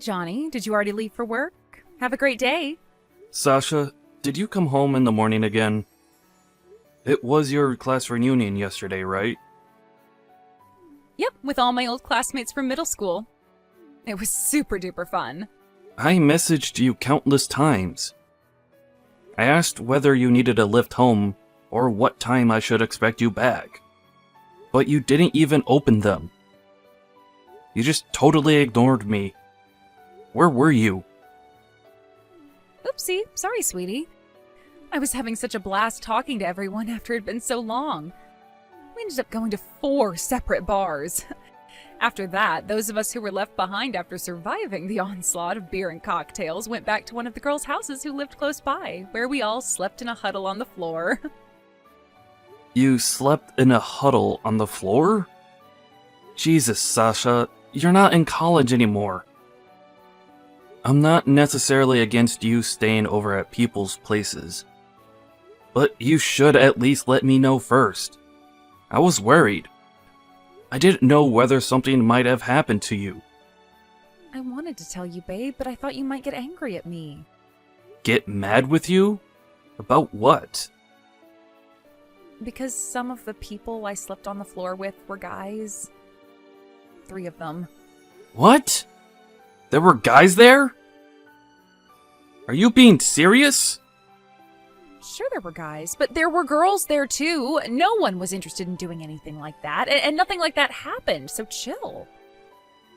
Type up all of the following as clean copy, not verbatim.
Johnny. Did you already leave for work? Have a great day. Sasha, did you come home in the morning again? It was your class reunion yesterday, right? Yep, with all my old classmates from middle school. It was super duper fun. I messaged you countless times. I asked whether you needed a lift home or what time I should expect you back. But you didn't even open them. You just totally ignored me. Where were you? Oopsie, sorry, sweetie. I was having such a blast talking to everyone after it had been so long. We ended up going to 4 separate bars. After that, those of us who were left behind after surviving the onslaught of beer and cocktails went back to one of the girls' houses who lived close by, where we all slept in a huddle on the floor. You slept in a huddle on the floor? Jesus, Sasha, you're not in college anymore. I'm not necessarily against you staying over at people's places. But you should at least let me know first. I was worried. I didn't know whether something might have happened to you. I wanted to tell you, babe, but I thought you might get angry at me. Get mad with you? About what? Because some of the people I slept on the floor with were guys. 3 of them. What? There were guys there? Are you being serious? Sure there were guys, but there were girls there too. No one was interested in doing anything like that, and nothing like that happened, so chill.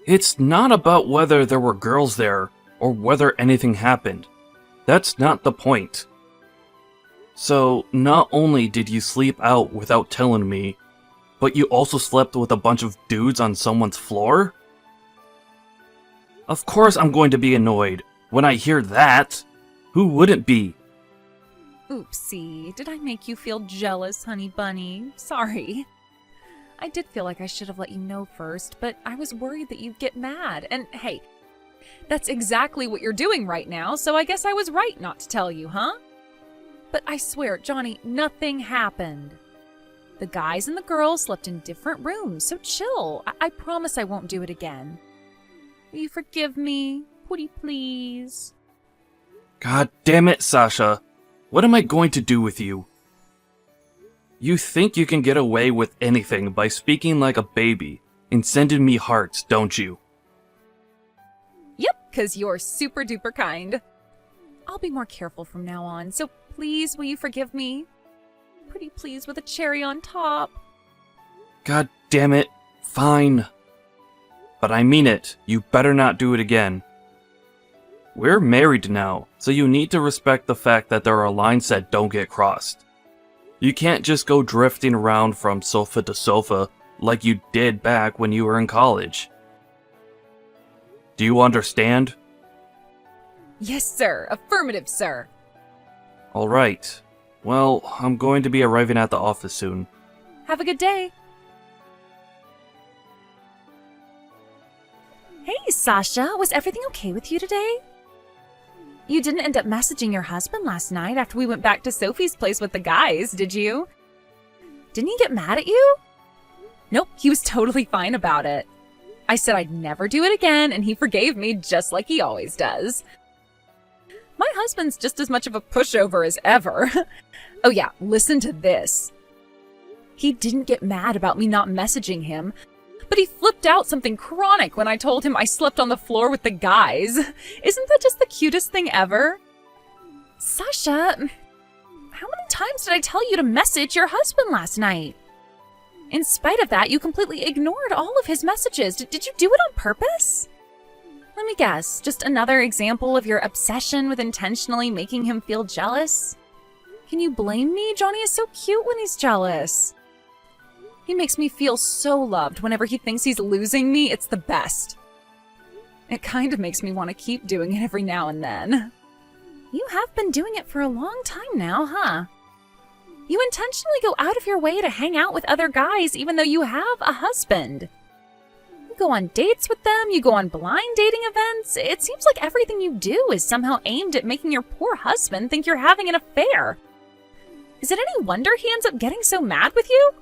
It's not about whether there were girls there or whether anything happened. That's not the point. So, not only did you sleep out without telling me, but you also slept with a bunch of dudes on someone's floor? Of course I'm going to be annoyed when I hear that. Who wouldn't be? Oopsie, did I make you feel jealous, honey bunny? Sorry. I did feel like I should have let you know first, but I was worried that you'd get mad. And hey, that's exactly what you're doing right now, so I guess I was right not to tell you, huh? But I swear, Johnny, nothing happened. The guys and the girls slept in different rooms, so chill. I promise I won't do it again. Will you forgive me? Would please? God damn it, Sasha. What am I going to do with you? You think you can get away with anything by speaking like a baby and sending me hearts, don't you? Yep, 'cause you're super duper kind. I'll be more careful from now on, so please will you forgive me? Pretty please with a cherry on top. God damn it. Fine. But I mean it. You better not do it again. We're married now, so you need to respect the fact that there are lines that don't get crossed. You can't just go drifting around from sofa to sofa like you did back when you were in college. Do you understand? Yes, sir. Affirmative, sir. Alright. Well, I'm going to be arriving at the office soon. Have a good day. Hey, Sasha. Was everything okay with you today? You didn't end up messaging your husband last night after we went back to Sophie's place with the guys, did you? Didn't he get mad at you? Nope, he was totally fine about it. I said I'd never do it again, and he forgave me just like he always does. My husband's just as much of a pushover as ever. Oh yeah, listen to this. He didn't get mad about me not messaging him, but he flipped out something chronic when I told him I slept on the floor with the guys. Isn't that just the cutest thing ever? Sasha, how many times did I tell you to message your husband last night? In spite of that, you completely ignored all of his messages. Did you do it on purpose? Let me guess, just another example of your obsession with intentionally making him feel jealous? Can you blame me? Johnny is so cute when he's jealous. He makes me feel so loved whenever he thinks he's losing me. It's the best. It kind of makes me want to keep doing it every now and then. You have been doing it for a long time now, huh? You intentionally go out of your way to hang out with other guys even though you have a husband. You go on dates with them, you go on blind dating events. It seems like everything you do is somehow aimed at making your poor husband think you're having an affair. Is it any wonder he ends up getting so mad with you?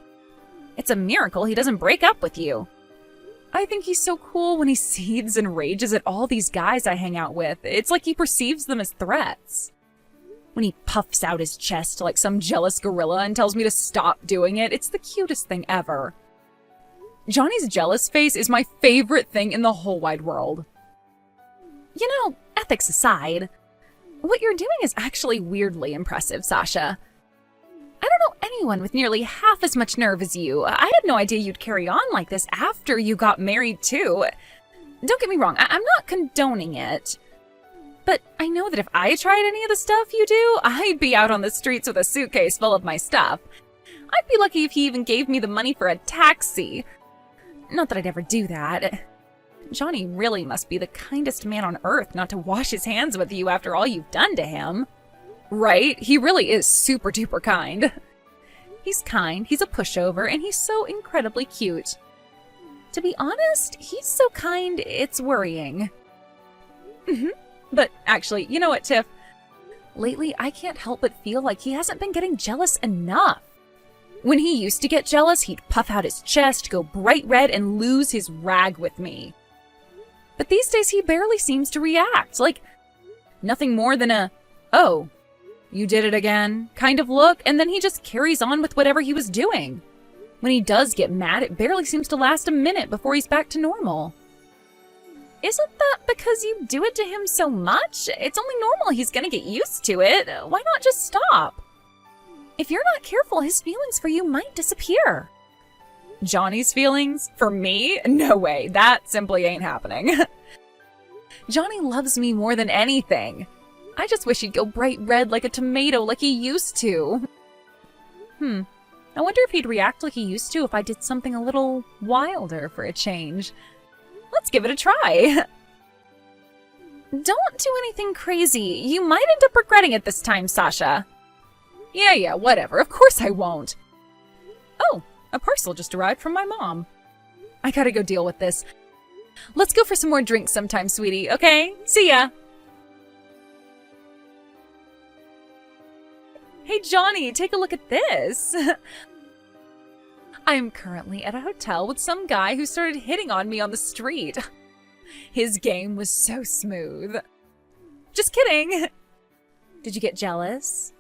It's a miracle he doesn't break up with you. I think he's so cool when he seethes and rages at all these guys I hang out with. It's like he perceives them as threats. When he puffs out his chest like some jealous gorilla and tells me to stop doing it, it's the cutest thing ever. Johnny's jealous face is my favorite thing in the whole wide world. You know, ethics aside, what you're doing is actually weirdly impressive, Sasha. I don't know anyone with nearly half as much nerve as you. I had no idea you'd carry on like this after you got married, too. Don't get me wrong, I'm not condoning it. But I know that if I tried any of the stuff you do, I'd be out on the streets with a suitcase full of my stuff. I'd be lucky if he even gave me the money for a taxi. Not that I'd ever do that. Johnny really must be the kindest man on earth not to wash his hands with you after all you've done to him. Right? He really is super duper kind. He's kind, he's a pushover, and he's so incredibly cute. To be honest, he's so kind, it's worrying. But actually, you know what, Tiff? Lately, I can't help but feel like he hasn't been getting jealous enough. When he used to get jealous, he'd puff out his chest, go bright red, and lose his rag with me. But these days, he barely seems to react, like nothing more than a, "Oh, you did it again," kind of look, and then he just carries on with whatever he was doing. When he does get mad, it barely seems to last a minute before he's back to normal. Isn't that because you do it to him so much? It's only normal he's gonna get used to it. Why not just stop? If you're not careful, his feelings for you might disappear. Johnny's feelings? For me? No way. That simply ain't happening. Johnny loves me more than anything. I just wish he'd go bright red like a tomato like he used to. I wonder if he'd react like he used to if I did something a little wilder for a change. Let's give it a try. Don't do anything crazy. You might end up regretting it this time, Sasha. Yeah, whatever. Of course I won't. Oh, a parcel just arrived from my mom. I gotta go deal with this. Let's go for some more drinks sometime, sweetie, okay? See ya! Hey, Johnny, take a look at this! I am currently at a hotel with some guy who started hitting on me on the street. His game was so smooth. Just kidding! Did you get jealous?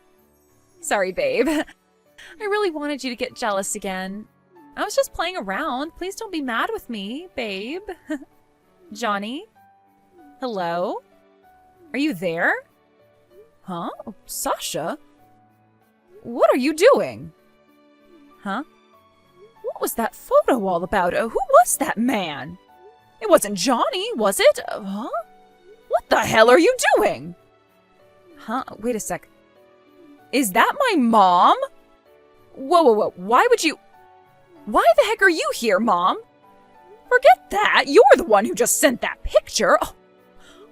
Sorry, babe. I really wanted you to get jealous again. I was just playing around. Please don't be mad with me, babe. Johnny? Hello? Are you there? Huh? Oh, Sasha? What are you doing? Huh? What was that photo all about? Who was that man? It wasn't Johnny, was it? Huh? What the hell are you doing? Huh? Wait a sec. Is that my mom? Whoa. Why the heck are you here, Mom? Forget that. You're the one who just sent that picture. Oh,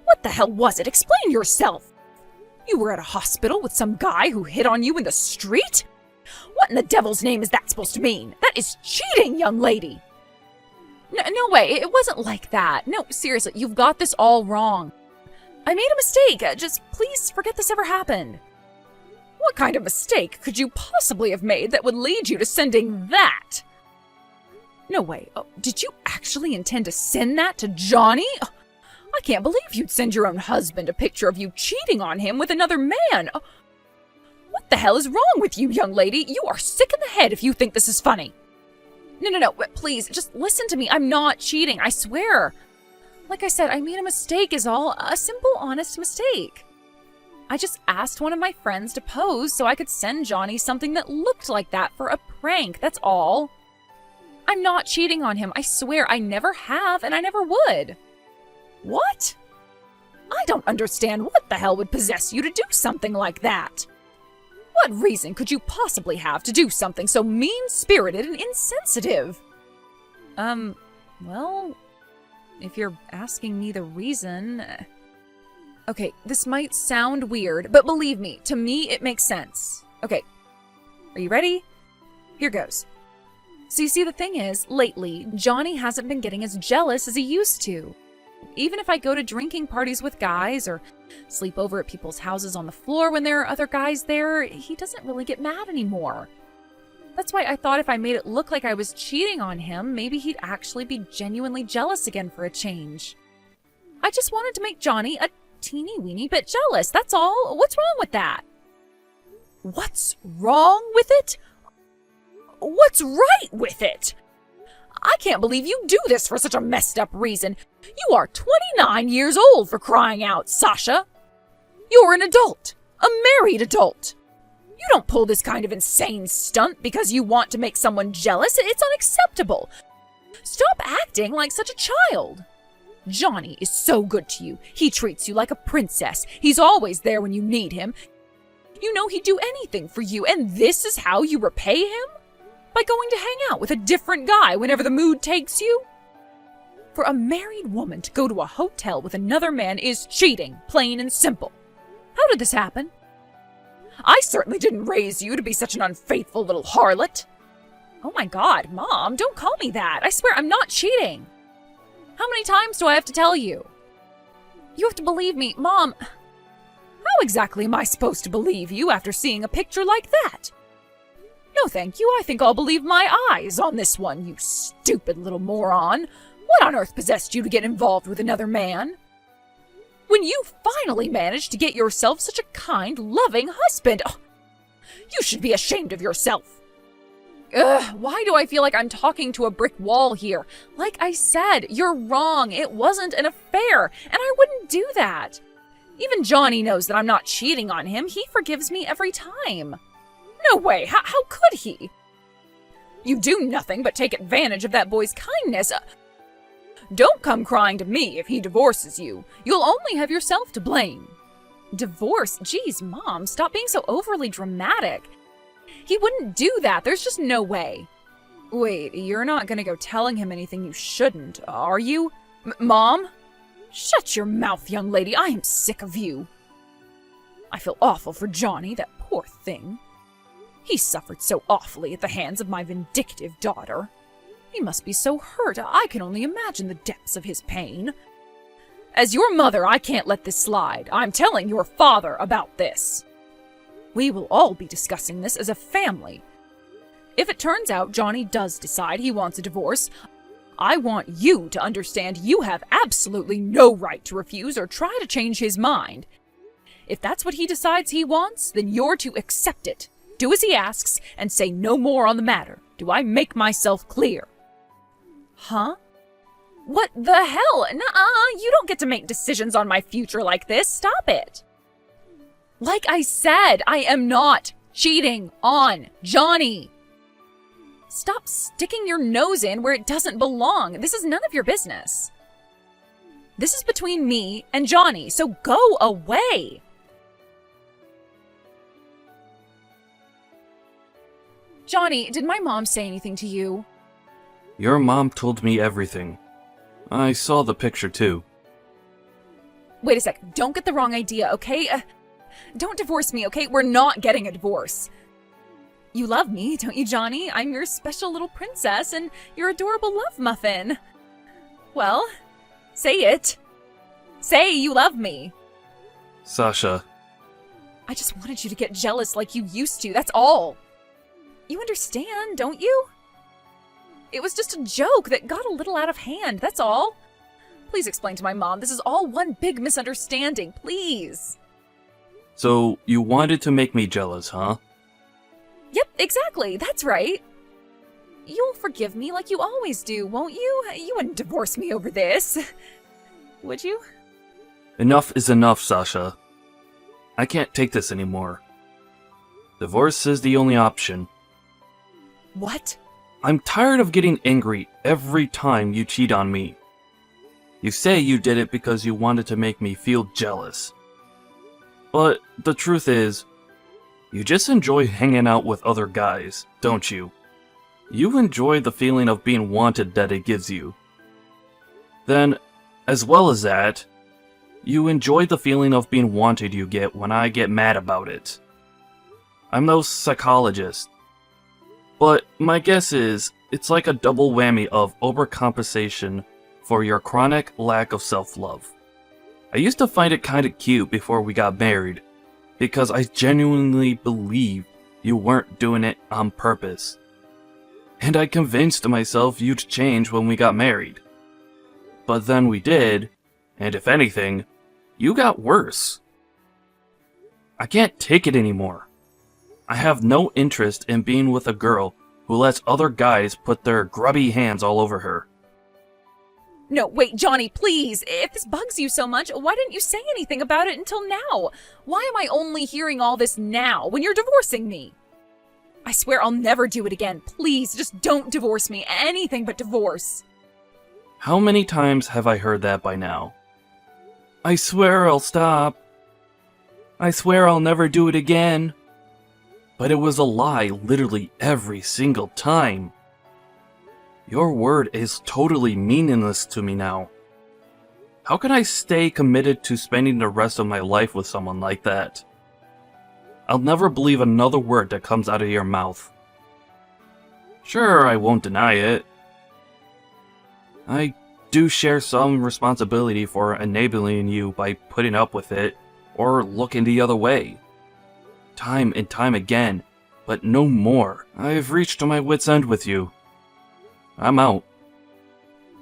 what the hell was it? Explain yourself. You were at a hospital with some guy who hit on you in the street? What in the devil's name is that supposed to mean? That is cheating, young lady. No way. It wasn't like that. No, seriously, you've got this all wrong. I made a mistake. Just please forget this ever happened. What kind of mistake could you possibly have made that would lead you to sending that? No way. Oh, did you actually intend to send that to Johnny? Oh, I can't believe you'd send your own husband a picture of you cheating on him with another man. Oh, what the hell is wrong with you, young lady? You are sick in the head if you think this is funny. No. Please, just listen to me. I'm not cheating, I swear. Like I said, I made a mistake is all. A simple, honest mistake. I just asked one of my friends to pose so I could send Johnny something that looked like that for a prank, that's all. I'm not cheating on him, I swear. I never have, and I never would. What? I don't understand what the hell would possess you to do something like that. What reason could you possibly have to do something so mean-spirited and insensitive? Well, if you're asking me the reason... Okay, this might sound weird, but believe me, to me it makes sense. Okay, are you ready? Here goes. So you see, the thing is, lately, Johnny hasn't been getting as jealous as he used to. Even if I go to drinking parties with guys or sleep over at people's houses on the floor when there are other guys there, he doesn't really get mad anymore. That's why I thought if I made it look like I was cheating on him, maybe he'd actually be genuinely jealous again for a change. I just wanted to make Johnny a teeny weeny bit jealous, that's all. What's wrong with that? What's wrong with it? What's right with it? I can't believe you do this for such a messed up reason. You are 29 years old, for crying out, Sasha. You're an adult, a married adult. You don't pull this kind of insane stunt because you want to make someone jealous. It's unacceptable. Stop acting like such a child. Johnny is so good to you. He treats you like a princess. He's always there when you need him. You know he'd do anything for you, and this is how you repay him? By going to hang out with a different guy whenever the mood takes you? For a married woman to go to a hotel with another man is cheating, plain and simple. How did this happen? I certainly didn't raise you to be such an unfaithful little harlot. Oh my God, Mom, don't call me that. I swear I'm not cheating. How many times do I have to tell you? You have to believe me, Mom. How exactly am I supposed to believe you after seeing a picture like that? No, thank you. I think I'll believe my eyes on this one, you stupid little moron. What on earth possessed you to get involved with another man? When you finally managed to get yourself such a kind, loving husband, you should be ashamed of yourself. Why do I feel like I'm talking to a brick wall here? Like I said, you're wrong. It wasn't an affair, and I wouldn't do that. Even Johnny knows that I'm not cheating on him. He forgives me every time. No way. How could he? You do nothing but take advantage of that boy's kindness. Don't come crying to me if he divorces you. You'll only have yourself to blame. Divorce? Geez, Mom, stop being so overly dramatic. He wouldn't do that. There's just no way. Wait, you're not gonna go telling him anything you shouldn't, are you? Mom? Shut your mouth, young lady. I am sick of you. I feel awful for Johnny, that poor thing. He suffered so awfully at the hands of my vindictive daughter. He must be so hurt. I can only imagine the depths of his pain. As your mother, I can't let this slide. I'm telling your father about this. We will all be discussing this as a family. If it turns out Johnny does decide he wants a divorce, I want you to understand you have absolutely no right to refuse or try to change his mind. If that's what he decides he wants, then you're to accept it. Do as he asks and say no more on the matter. Do I make myself clear? Huh? What the hell? Nuh-uh, you don't get to make decisions on my future like this. Stop it. Like I said, I am not cheating on Johnny. Stop sticking your nose in where it doesn't belong. This is none of your business. This is between me and Johnny, so go away. Johnny, did my mom say anything to you? Your mom told me everything. I saw the picture too. Wait a sec, don't get the wrong idea, okay? Don't divorce me, okay? We're not getting a divorce. You love me, don't you, Johnny? I'm your special little princess and your adorable love muffin. Well, say it. Say you love me. Sasha. I just wanted you to get jealous like you used to, that's all. You understand, don't you? It was just a joke that got a little out of hand, that's all. Please explain to my mom this is all one big misunderstanding, please. So, you wanted to make me jealous, huh? Yep, exactly, that's right. You'll forgive me like you always do, won't you? You wouldn't divorce me over this. Would you? Enough is enough, Sasha. I can't take this anymore. Divorce is the only option. What? I'm tired of getting angry every time you cheat on me. You say you did it because you wanted to make me feel jealous. But the truth is, you just enjoy hanging out with other guys, don't you? You enjoy the feeling of being wanted that it gives you. Then, as well as that, you enjoy the feeling of being wanted you get when I get mad about it. I'm no psychologist, but my guess is it's like a double whammy of overcompensation for your chronic lack of self-love. I used to find it kinda cute before we got married, because I genuinely believed you weren't doing it on purpose. And I convinced myself you'd change when we got married. But then we did, and if anything, you got worse. I can't take it anymore. I have no interest in being with a girl who lets other guys put their grubby hands all over her. No, wait, Johnny, please. If this bugs you so much, why didn't you say anything about it until now? Why am I only hearing all this now when you're divorcing me? I swear I'll never do it again. Please, just don't divorce me. Anything but divorce. How many times have I heard that by now? I swear I'll stop. I swear I'll never do it again. But it was a lie literally every single time. Your word is totally meaningless to me now. How can I stay committed to spending the rest of my life with someone like that? I'll never believe another word that comes out of your mouth. Sure, I won't deny it. I do share some responsibility for enabling you by putting up with it or looking the other way. Time and time again, but no more. I've reached my wit's end with you. I'm out.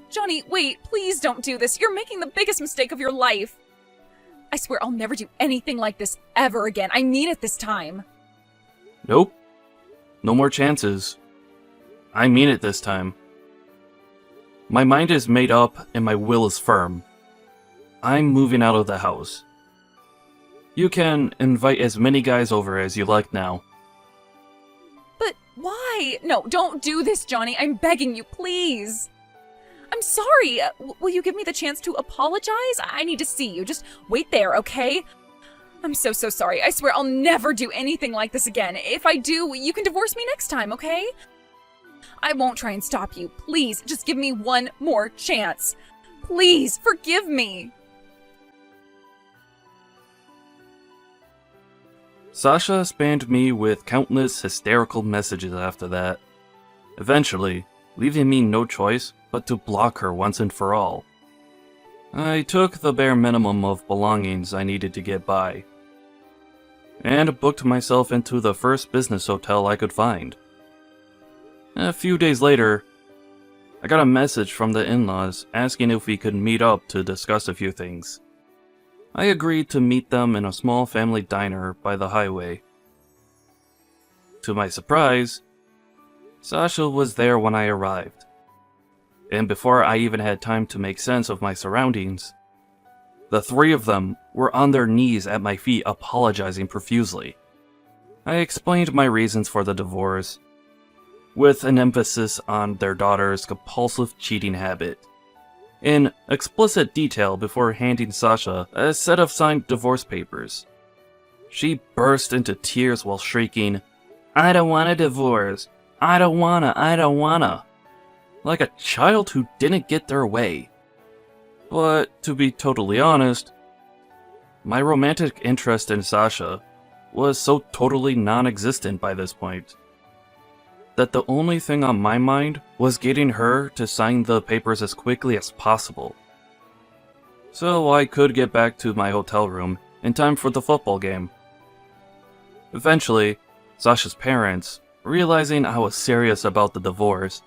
Johnny, wait, please don't do this. You're making the biggest mistake of your life. I swear I'll never do anything like this ever again. I mean it this time. Nope. No more chances. I mean it this time. My mind is made up and my will is firm. I'm moving out of the house. You can invite as many guys over as you like now. But why? No, don't do this, Johnny. I'm begging you, please. I'm sorry. Will you give me the chance to apologize? I need to see you. Just wait there, okay? I'm so sorry. I swear I'll never do anything like this again. If I do, you can divorce me next time, okay? I won't try and stop you. Please, just give me one more chance. Please, forgive me. Sasha spammed me with countless hysterical messages after that, eventually leaving me no choice but to block her once and for all. I took the bare minimum of belongings I needed to get by, and booked myself into the first business hotel I could find. A few days later, I got a message from the in-laws asking if we could meet up to discuss a few things. I agreed to meet them in a small family diner by the highway. To my surprise, Sasha was there when I arrived. And before I even had time to make sense of my surroundings, the three of them were on their knees at my feet apologizing profusely. I explained my reasons for the divorce, with an emphasis on their daughter's compulsive cheating habit, in explicit detail before handing Sasha a set of signed divorce papers. She burst into tears while shrieking, "I don't want a divorce! I don't wanna! Like a child who didn't get their way. But, to be totally honest, my romantic interest in Sasha was so totally non-existent by this point, that the only thing on my mind was getting her to sign the papers as quickly as possible, so I could get back to my hotel room in time for the football game. Eventually, Sasha's parents, realizing I was serious about the divorce,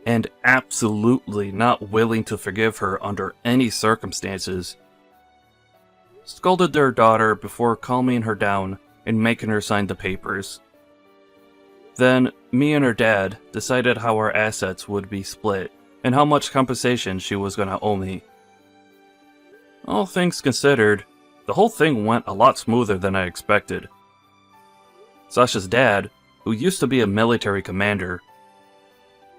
and absolutely not willing to forgive her under any circumstances, scolded their daughter before calming her down and making her sign the papers. Then, me and her dad decided how our assets would be split and how much compensation she was gonna owe me. All things considered, the whole thing went a lot smoother than I expected. Sasha's dad, who used to be a military commander,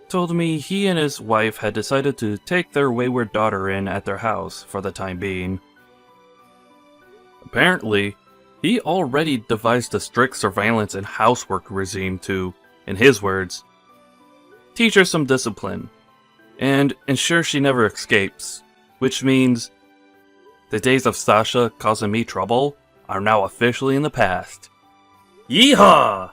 told me he and his wife had decided to take their wayward daughter in at their house for the time being. Apparently, he already devised a strict surveillance and housework regime to, in his words, teach her some discipline and ensure she never escapes, which means the days of Sasha causing me trouble are now officially in the past. Yeehaw!